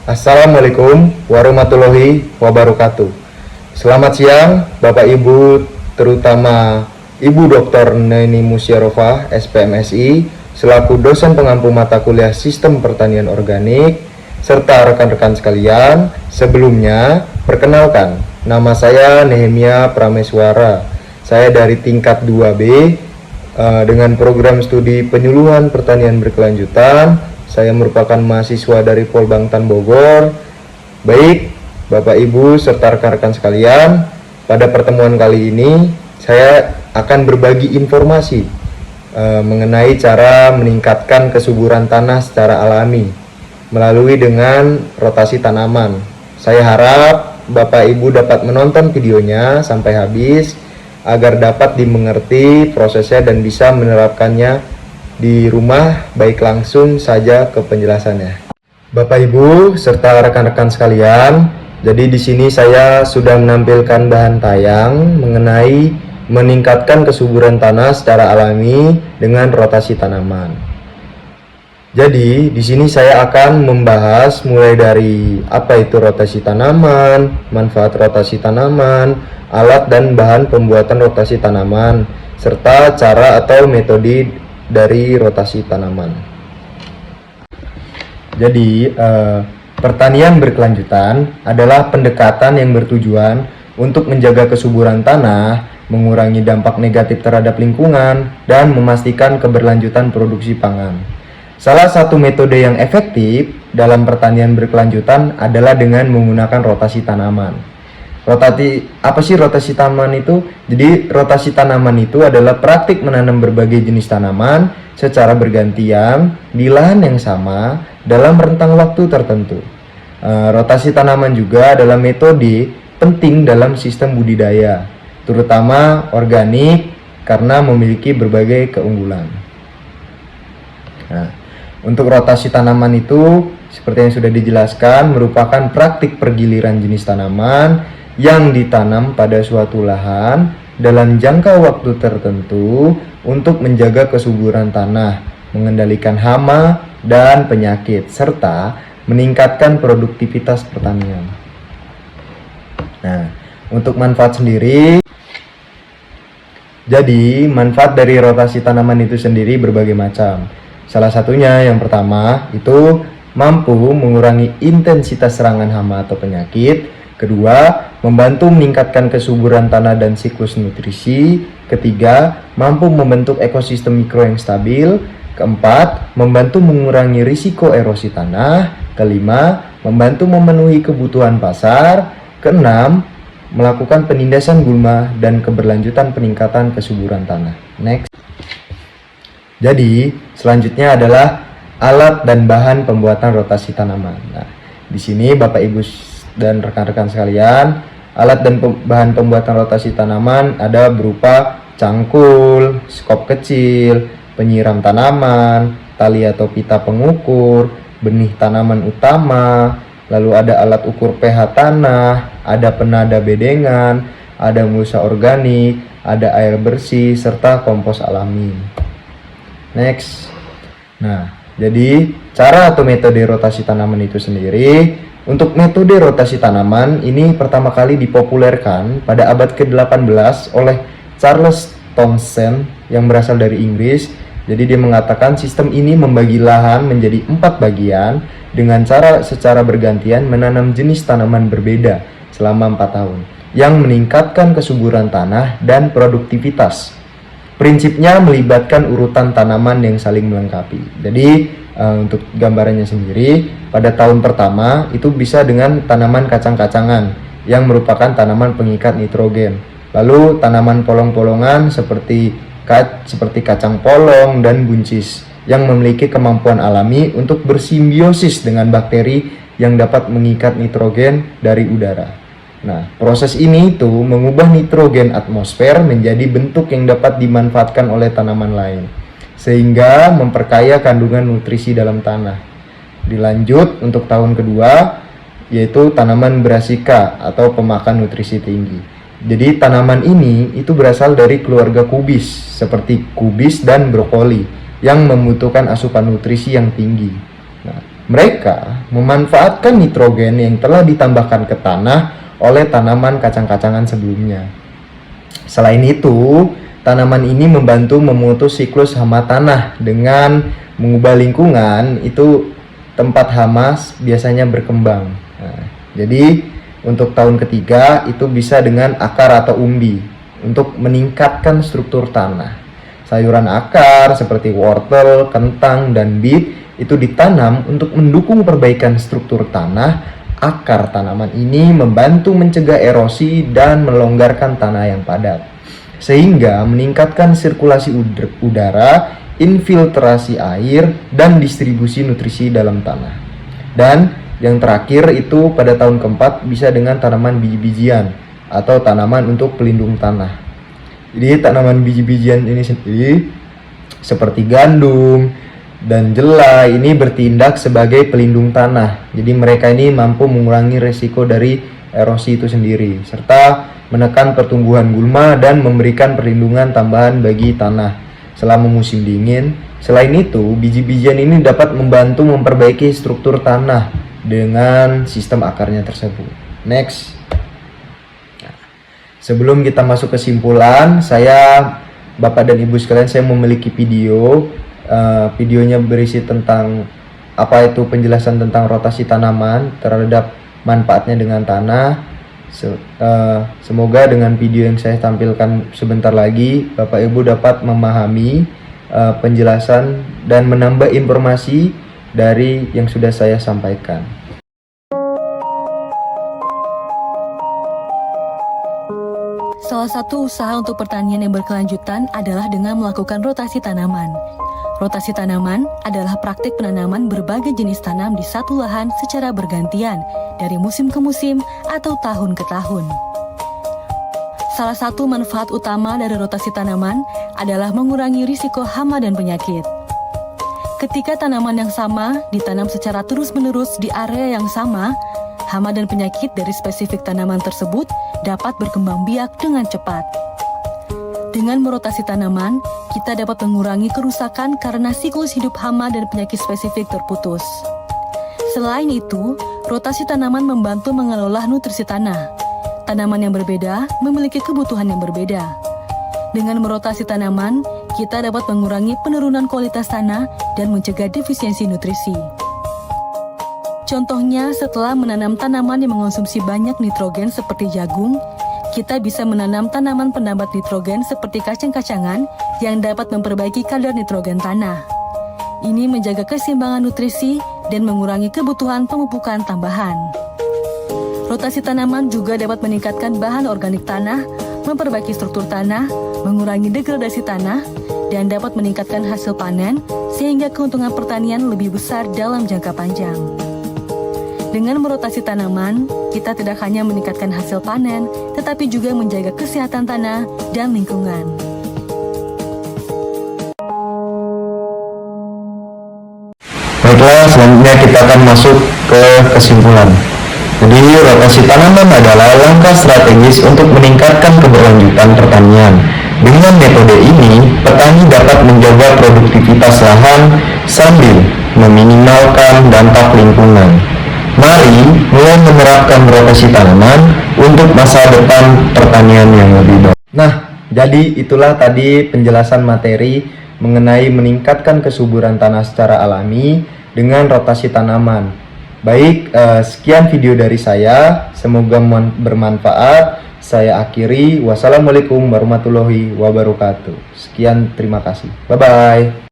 Assalamualaikum warahmatullahi wabarakatuh. Selamat siang Bapak Ibu, terutama Ibu Dr. Neni Musyarofah, SPMSI, selaku dosen pengampu mata kuliah Sistem Pertanian Organik, serta rekan-rekan sekalian. Sebelumnya, perkenalkan, nama saya Nehemia Prameswara. Saya dari tingkat 2B dengan program studi penyuluhan pertanian berkelanjutan. Saya merupakan mahasiswa dari Polbangtan Bogor. Baik, Bapak Ibu serta rekan-rekan sekalian, pada pertemuan kali ini saya akan berbagi informasi mengenai cara meningkatkan kesuburan tanah secara alami melalui dengan rotasi tanaman. Saya harap Bapak Ibu dapat menonton videonya sampai habis agar dapat dimengerti prosesnya dan bisa menerapkannya di rumah, baik langsung saja ke penjelasannya. Bapak Ibu serta rekan-rekan sekalian, jadi di sini saya sudah menampilkan bahan tayang mengenai meningkatkan kesuburan tanah secara alami dengan rotasi tanaman. Jadi di sini saya akan membahas mulai dari apa itu rotasi tanaman, manfaat rotasi tanaman, alat dan bahan pembuatan rotasi tanaman, serta cara atau metode dari rotasi tanaman. Jadi pertanian berkelanjutan adalah pendekatan yang bertujuan untuk menjaga kesuburan tanah, mengurangi dampak negatif terhadap lingkungan, dan memastikan keberlanjutan produksi pangan. Salah satu metode yang efektif dalam pertanian berkelanjutan adalah dengan menggunakan rotasi tanaman. Apa sih rotasi tanaman itu? Jadi rotasi tanaman itu adalah praktik menanam berbagai jenis tanaman secara bergantian di lahan yang sama dalam rentang waktu tertentu. Rotasi tanaman juga adalah metode penting dalam sistem budidaya, terutama organik, karena memiliki berbagai keunggulan. Nah, untuk rotasi tanaman itu seperti yang sudah dijelaskan, merupakan praktik pergiliran jenis tanaman yang ditanam pada suatu lahan dalam jangka waktu tertentu untuk menjaga kesuburan tanah, mengendalikan hama dan penyakit, serta meningkatkan produktivitas pertanian. Nah, untuk manfaat sendiri, jadi manfaat dari rotasi tanaman itu sendiri berbagai macam. Salah satunya yang pertama itu mampu mengurangi intensitas serangan hama atau penyakit. Kedua, membantu meningkatkan kesuburan tanah dan siklus nutrisi. Ketiga, mampu membentuk ekosistem mikro yang stabil. Keempat, membantu mengurangi risiko erosi tanah. Kelima, membantu memenuhi kebutuhan pasar. Keenam, melakukan penindasan gulma dan keberlanjutan peningkatan kesuburan tanah. Next. Jadi, selanjutnya adalah alat dan bahan pembuatan rotasi tanaman. Nah, di sini Bapak Ibu dan rekan-rekan sekalian, alat dan bahan pembuatan rotasi tanaman ada berupa cangkul, skop kecil, penyiram tanaman, tali atau pita pengukur, benih tanaman utama, lalu ada alat ukur pH tanah, ada penada bedengan, ada mulsa organik, ada air bersih, serta kompos alami. Next. Nah, jadi cara atau metode rotasi tanaman itu sendiri. Untuk metode rotasi tanaman ini pertama kali dipopulerkan pada abad ke-18 oleh Charles Townsend yang berasal dari Inggris. Jadi dia mengatakan sistem ini membagi lahan menjadi 4 bagian dengan cara secara bergantian menanam jenis tanaman berbeda selama 4 tahun yang meningkatkan kesuburan tanah dan produktivitas. Prinsipnya melibatkan urutan tanaman yang saling melengkapi. Jadi untuk gambarannya sendiri, pada tahun pertama itu bisa dengan tanaman kacang-kacangan yang merupakan tanaman pengikat nitrogen. Lalu tanaman polong-polongan seperti kacang polong dan buncis yang memiliki kemampuan alami untuk bersimbiosis dengan bakteri yang dapat mengikat nitrogen dari udara. Nah, proses ini itu mengubah nitrogen atmosfer menjadi bentuk yang dapat dimanfaatkan oleh tanaman lain, sehingga memperkaya kandungan nutrisi dalam tanah. Dilanjut untuk tahun kedua, yaitu tanaman brassica atau pemakan nutrisi tinggi. Jadi tanaman ini itu berasal dari keluarga kubis seperti kubis dan brokoli yang membutuhkan asupan nutrisi yang tinggi. Nah, Mereka memanfaatkan nitrogen yang telah ditambahkan ke tanah oleh tanaman kacang-kacangan sebelumnya. Selain itu, tanaman ini membantu memutus siklus hama tanah dengan mengubah lingkungan itu tempat hama biasanya berkembang. Nah, jadi untuk tahun ketiga itu bisa dengan akar atau umbi untuk meningkatkan struktur tanah. Sayuran akar seperti wortel, kentang, dan beet itu ditanam untuk mendukung perbaikan struktur tanah. Akar tanaman ini membantu mencegah erosi dan melonggarkan tanah yang padat, sehingga meningkatkan sirkulasi udara, infiltrasi air, dan distribusi nutrisi dalam tanah. Dan yang terakhir itu pada tahun keempat bisa dengan tanaman biji-bijian atau tanaman untuk pelindung tanah. Jadi tanaman biji-bijian ini sendiri seperti gandum dan jelai ini bertindak sebagai pelindung tanah. Jadi mereka ini mampu mengurangi resiko dari erosi itu sendiri, serta menekan pertumbuhan gulma dan memberikan perlindungan tambahan bagi tanah selama musim dingin. Selain itu, biji-bijian ini dapat membantu memperbaiki struktur tanah dengan sistem akarnya tersebut. Next. Sebelum kita masuk kesimpulan, Bapak dan Ibu sekalian, saya memiliki video. Videonya berisi tentang apa itu penjelasan tentang rotasi tanaman terhadap manfaatnya dengan tanah. Semoga dengan video yang saya tampilkan sebentar lagi, Bapak Ibu dapat memahami penjelasan dan menambah informasi dari yang sudah saya sampaikan. Salah satu usaha untuk pertanian yang berkelanjutan adalah dengan melakukan rotasi tanaman. Rotasi tanaman adalah praktik penanaman berbagai jenis tanam di satu lahan secara bergantian dari musim ke musim atau tahun ke tahun. Salah satu manfaat utama dari rotasi tanaman adalah mengurangi risiko hama dan penyakit. Ketika tanaman yang sama ditanam secara terus-menerus di area yang sama, hama dan penyakit dari spesifik tanaman tersebut dapat berkembang biak dengan cepat. Dengan merotasi tanaman, kita dapat mengurangi kerusakan karena siklus hidup hama dan penyakit spesifik terputus. Selain itu, rotasi tanaman membantu mengelola nutrisi tanah. Tanaman yang berbeda memiliki kebutuhan yang berbeda. Dengan merotasi tanaman, kita dapat mengurangi penurunan kualitas tanah dan mencegah defisiensi nutrisi. Contohnya, setelah menanam tanaman yang mengonsumsi banyak nitrogen seperti jagung, kita bisa menanam tanaman penambat nitrogen seperti kacang-kacangan yang dapat memperbaiki kadar nitrogen tanah. Ini menjaga keseimbangan nutrisi dan mengurangi kebutuhan pemupukan tambahan. Rotasi tanaman juga dapat meningkatkan bahan organik tanah, memperbaiki struktur tanah, mengurangi degradasi tanah, dan dapat meningkatkan hasil panen sehingga keuntungan pertanian lebih besar dalam jangka panjang. Dengan merotasi tanaman, kita tidak hanya meningkatkan hasil panen, tetapi juga menjaga kesehatan tanah dan lingkungan. Baiklah, selanjutnya kita akan masuk ke kesimpulan. Jadi, rotasi tanaman adalah langkah strategis untuk meningkatkan keberlanjutan pertanian. Dengan metode ini, petani dapat menjaga produktivitas lahan sambil meminimalkan dampak lingkungan. Mari mulai menerapkan rotasi tanaman untuk masa depan pertanian yang lebih baik. Nah, jadi itulah tadi penjelasan materi mengenai meningkatkan kesuburan tanah secara alami dengan rotasi tanaman. Baik, sekian video dari saya. Semoga bermanfaat. Saya akhiri. Wassalamualaikum warahmatullahi wabarakatuh. Sekian, terima kasih. Bye-bye.